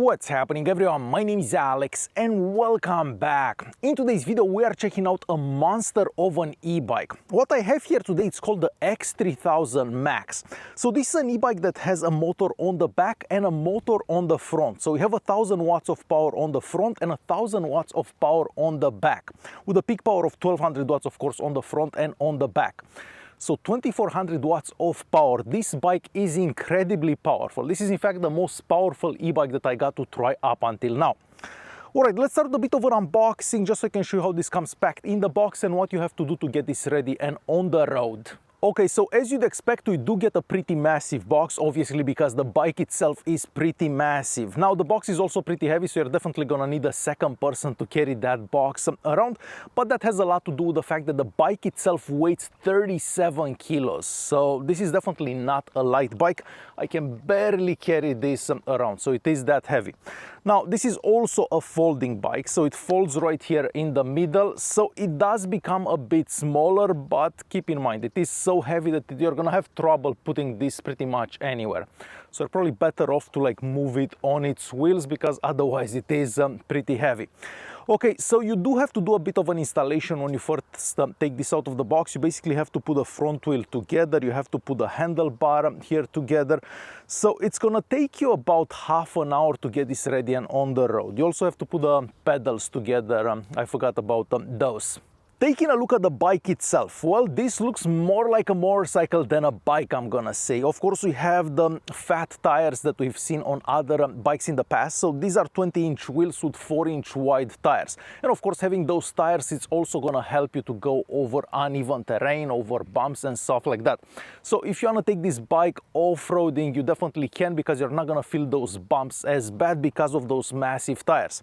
What's happening everyone, my name is Alex and welcome back. In today's video we are checking out a monster of an e-bike. What I have here today, it's called the X3000 Max. So this is an e-bike that has a motor on the back and a motor on the front. So we have 1000 watts of power on the front and 1000 watts of power on the back, with a peak power of 1200 watts of course on the front and on the back. So 2400 watts of power. This bike is incredibly powerful. This is in fact the most powerful e-bike that I got to try up until now. Alright, let's start with a bit of an unboxing just so I can show you how this comes packed in the box and what you have to do to get this ready and on the road. Okay, so as you'd expect, we do get a pretty massive box, obviously because the bike itself is pretty massive. Now the box is also pretty heavy, so you're definitely gonna need a second person to carry that box around, but that has a lot to do with the fact that the bike itself weighs 37 kilos. So this is definitely not a light bike. I can barely carry this around, so it is that heavy. Now this is also a folding bike, so it folds right here in the middle, so it does become a bit smaller, but keep in mind it is so heavy that you're gonna have trouble putting this pretty much anywhere. So you're probably better off to like move it on its wheels, because otherwise it is pretty heavy. Okay, so you do have to do a bit of an installation when you first take this out of the box. You basically have to put the front wheel together, you have to put the handlebar here together. So it's gonna take you about half an hour to get this ready and on the road. You also have to put the pedals together. I forgot about those. Taking a look at the bike itself, well, this looks more like a motorcycle than a bike, I'm gonna say. Of course, we have the fat tires that we've seen on other bikes in the past. So these are 20-inch wheels with 4-inch wide tires. And of course, having those tires, it's also gonna help you to go over uneven terrain, over bumps and stuff like that. So if you wanna take this bike off-roading, you definitely can, because you're not gonna feel those bumps as bad because of those massive tires.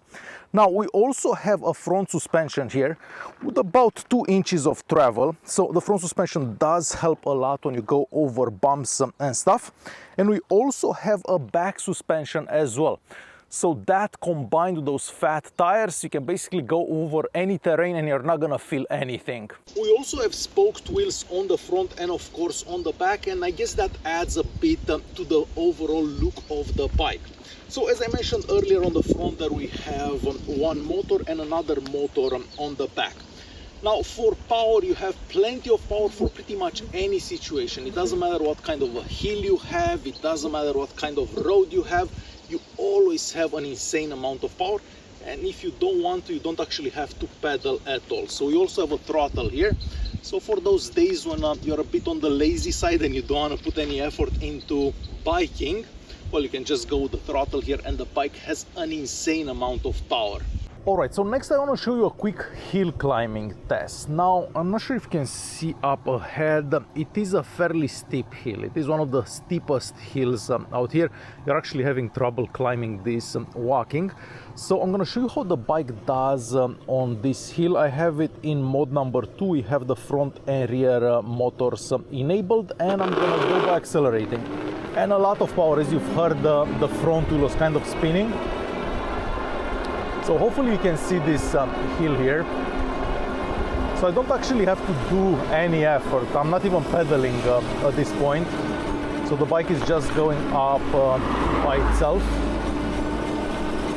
Now, we also have a front suspension here with about 2 inches of travel, so the front suspension does help a lot when you go over bumps and stuff. And we also have a back suspension as well, so that combined with those fat tires, you can basically go over any terrain and you're not gonna feel anything. We also have spoked wheels on the front and of course on the back, and I guess that adds a bit to the overall look of the bike. So as I mentioned earlier, on the front there we have one motor and another motor on the back. Now for power, you have plenty of power for pretty much any situation. It doesn't matter what kind of a hill you have, it doesn't matter what kind of road you have, you always have an insane amount of power. And if you don't want to, you don't actually have to pedal at all. So we also have a throttle here. So for those days when you're a bit on the lazy side and you don't want to put any effort into biking, well, you can just go with the throttle here and the bike has an insane amount of power. Alright, so next I want to show you a quick hill climbing test. Now, I'm not sure if you can see up ahead, it is a fairly steep hill. It is one of the steepest hills out here. You're actually having trouble climbing this walking. So I'm going to show you how the bike does on this hill. I have it in mode number 2. We have the front and rear motors enabled, and I'm going to go by accelerating. And a lot of power, as you've heard, the front wheel was kind of spinning. So hopefully you can see this hill here. So I don't actually have to do any effort. I'm not even pedaling at this point. So the bike is just going up by itself,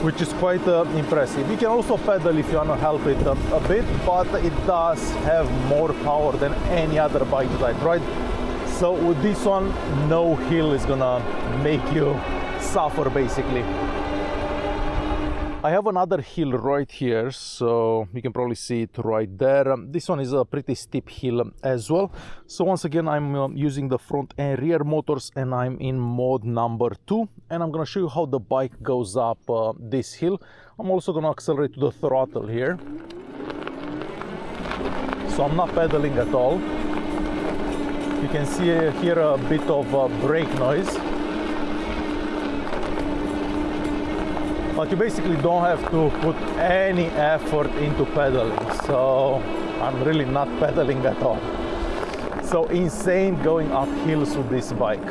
which is quite impressive. You can also pedal if you want to help it a bit, but it does have more power than any other bike that I tried. So with this one, no hill is gonna make you suffer basically. I have another hill right here, so you can probably see it right there. This one is a pretty steep hill as well. So once again, I'm using the front and rear motors and I'm in mode number 2. And I'm gonna show you how the bike goes up this hill. I'm also gonna accelerate to the throttle here. So I'm not pedaling at all. You can see here a bit of brake noise. But you basically don't have to put any effort into pedaling, so I'm really not pedaling at all. So insane going up hills with this bike.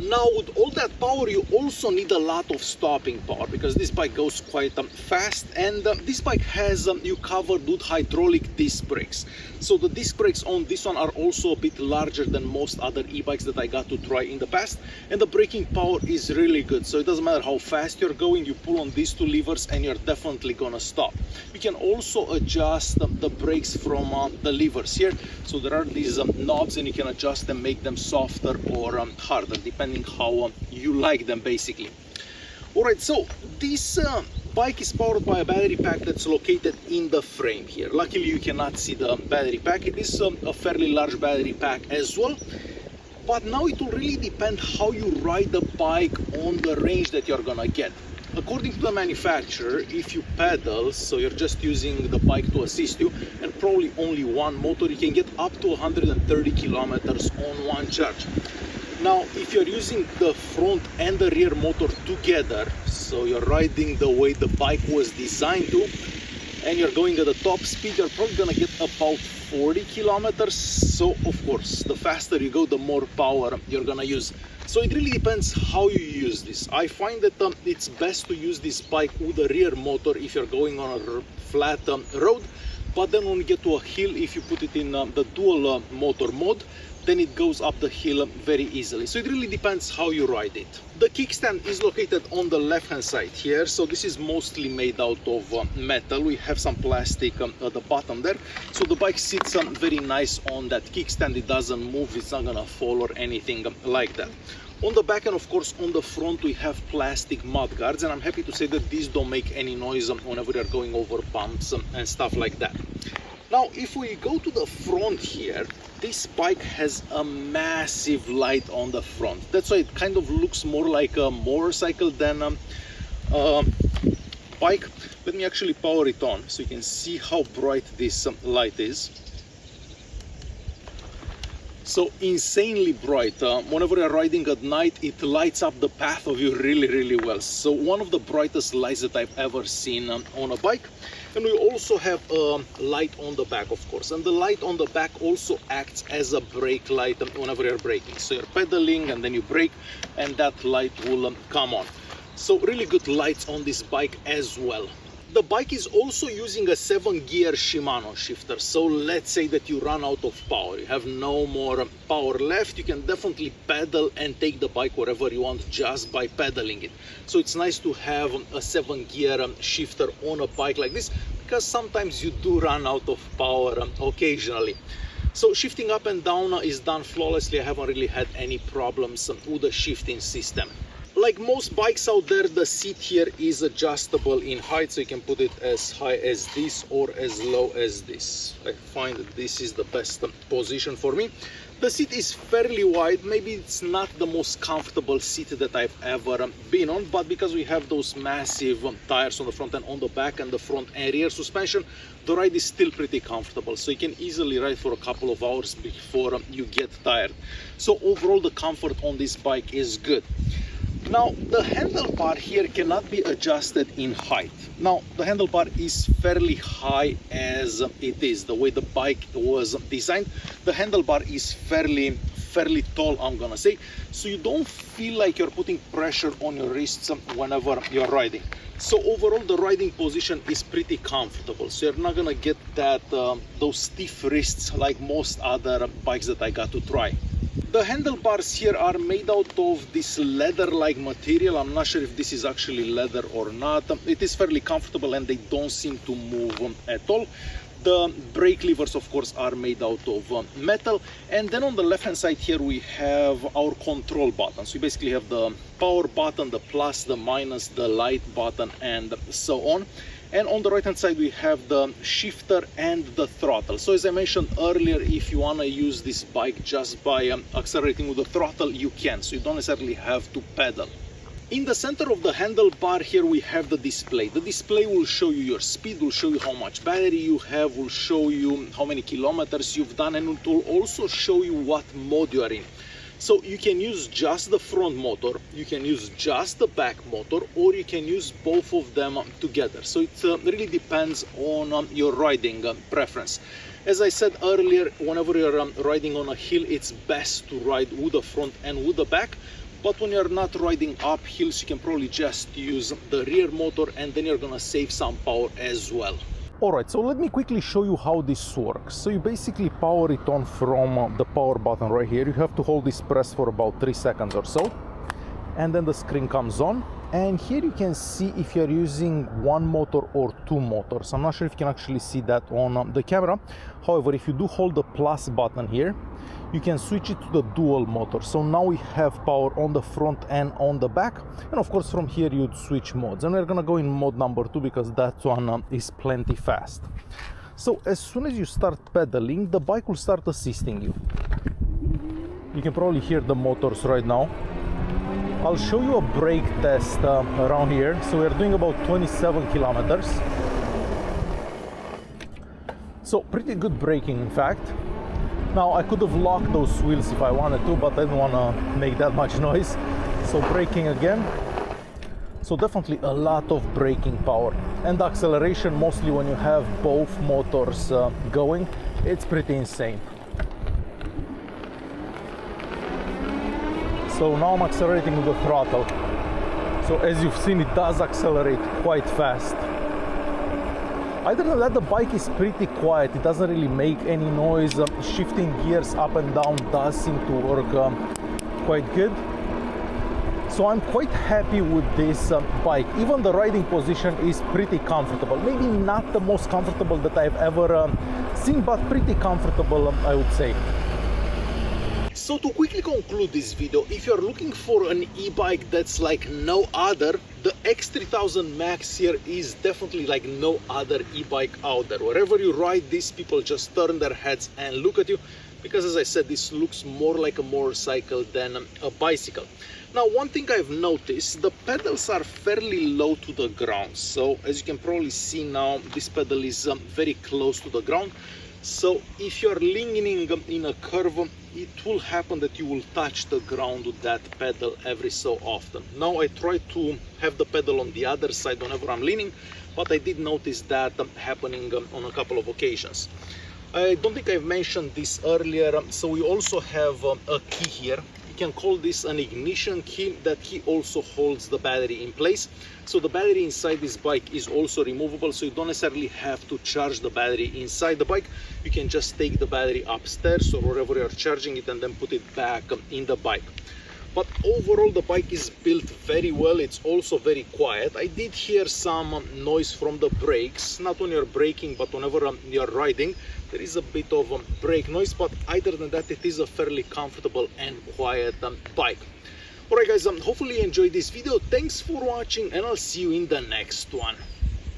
Now with all that power you also need a lot of stopping power, because this bike goes quite fast, and this bike has you covered with hydraulic disc brakes. So the disc brakes on this one are also a bit larger than most other e-bikes that I got to try in the past, and the braking power is really good. So it doesn't matter how fast you're going, you pull on these two levers and you're definitely gonna stop. You can also adjust the brakes from the levers here. So there are these knobs, and you can adjust them, make them softer or harder, depending how you like them basically. Alright, so this bike is powered by a battery pack that's located in the frame here. Luckily you cannot see the battery pack. It is a fairly large battery pack as well. But now it will really depend how you ride the bike on the range that you're gonna get. According to the manufacturer, if you pedal, so you're just using the bike to assist you, and probably only one motor, you can get up to 130 kilometers on one charge. Now, if you're using the front and the rear motor together, so you're riding the way the bike was designed to, and you're going at the top speed, you're probably gonna get about 40 kilometers. So of course, the faster you go, the more power you're gonna use. So it really depends how you use this. I find that it's best to use this bike with a rear motor if you're going on a flat road, but then when you get to a hill, if you put it in the dual motor mode, then it goes up the hill very easily. So it really depends how you ride it. The kickstand is located on the left hand side here. So this is mostly made out of metal. We have some plastic at the bottom there. So the bike sits very nice on that kickstand. It doesn't move, it's not gonna fall or anything like that. On the back and of course on the front we have plastic mud guards, and I'm happy to say that these don't make any noise whenever you're going over bumps and stuff like that. Now if we go to the front here, this bike has a massive light on the front. That's why it kind of looks more like a motorcycle than a bike. Let me actually power it on so you can see how bright this light is. So insanely bright. Whenever you're riding at night, it lights up the path of you really well. So one of the brightest lights that I've ever seen on a bike. And we also have a light on the back, of course, and the light on the back also acts as a brake light whenever you're braking. So you're pedaling and then you brake and that light will come on. So really good lights on this bike as well. The bike is also using a 7-gear Shimano shifter. So let's say that you run out of power, you have no more power left, you can definitely pedal and take the bike wherever you want just by pedaling it. So it's nice to have a 7-gear shifter on a bike like this, because sometimes you do run out of power occasionally. So shifting up and down is done flawlessly. I haven't really had any problems with the shifting system. Like most bikes out there, the seat here is adjustable in height, so you can put it as high as this or as low as this. I find that this is the best position for me. The seat is fairly wide. Maybe it's not the most comfortable seat that I've ever been on, but because we have those massive tires on the front and on the back and the front and rear suspension, the ride is still pretty comfortable. So you can easily ride for a couple of hours before you get tired. So overall, the comfort on this bike is good. Now, the handlebar here cannot be adjusted in height. Now, the handlebar is fairly high as it is. The way the bike was designed, the handlebar is fairly tall, I'm gonna say. So you don't feel like you're putting pressure on your wrists whenever you're riding. So overall, the riding position is pretty comfortable. So you're not gonna get that those stiff wrists like most other bikes that I got to try. The handlebars here are made out of this leather-like material. I'm not sure if this is actually leather or not. It is fairly comfortable and they don't seem to move at all. The brake levers, of course, are made out of metal. And then on the left-hand side here, we have our control buttons. We basically have the power button, the plus, the minus, the light button, and so on. And on the right hand side we have the shifter and the throttle. So as I mentioned earlier, if you want to use this bike just by accelerating with the throttle, you can, so you don't necessarily have to pedal. In the center of the handlebar here we have the display. The display will show you your speed, will show you how much battery you have, will show you how many kilometers you've done, and it will also show you what mode you are in. So you can use just the front motor, you can use just the back motor, or you can use both of them together. So it really depends on your riding preference. As I said earlier, whenever you're riding on a hill, it's best to ride with the front and with the back. but when you're not riding up hills, you can probably just use the rear motor, and then you're gonna save some power as well. Alright, so let me quickly show you how this works. So you basically power it on from the power button right here. You have to hold this press for about 3 seconds or so, and then the screen comes on. And here you can see if you're using one motor or two motors. I'm not sure if you can actually see that on the camera. However, if you do hold the plus button here, you can switch it to the dual motor. So now we have power on the front and on the back. And of course, from here you'd switch modes. And we're gonna go in mode number 2 because that one is plenty fast. So as soon as you start pedaling, the bike will start assisting you. You can probably hear the motors right now. I'll show you a brake test around here. So we're doing about 27 kilometers. So pretty good braking, in fact. Now I could have locked those wheels if I wanted to, but I didn't want to make that much noise. So braking again. So definitely a lot of braking power. And acceleration, mostly when you have both motors going, it's pretty insane. So now I'm accelerating with the throttle. So as you've seen, it does accelerate quite fast. Other than that, the bike is pretty quiet. It doesn't really make any noise. Shifting gears up and down does seem to work quite good. So I'm quite happy with this bike. Even the riding position is pretty comfortable. Maybe not the most comfortable that I've ever seen, but pretty comfortable, I would say. So to quickly conclude this video, if you're looking for an e-bike that's like no other, the X3000 Max here is definitely like no other e-bike out there. Wherever you ride this, people just turn their heads and look at you, because as I said, this looks more like a motorcycle than a bicycle. Now, one thing I've noticed, the pedals are fairly low to the ground. So as you can probably see now, this pedal is very close to the ground. So if you're leaning in a curve, it will happen that you will touch the ground with that pedal every so often. Now I try to have the pedal on the other side whenever I'm leaning, but I did notice that happening on a couple of occasions. I don't think I've mentioned this earlier, so we also have a key here. You can call this an ignition key. That key also holds the battery in place. So the battery inside this bike is also removable, so you don't necessarily have to charge the battery inside the bike. You can just take the battery upstairs or wherever you're charging it and then put it back in the bike. But overall, the bike is built very well. It's also very quiet. I did hear some noise from the brakes, not when you're braking, but whenever you're riding. There is a bit of brake noise, but other than that, it is a fairly comfortable and quiet bike. Alright guys, hopefully you enjoyed this video. Thanks for watching, and I'll see you in the next one.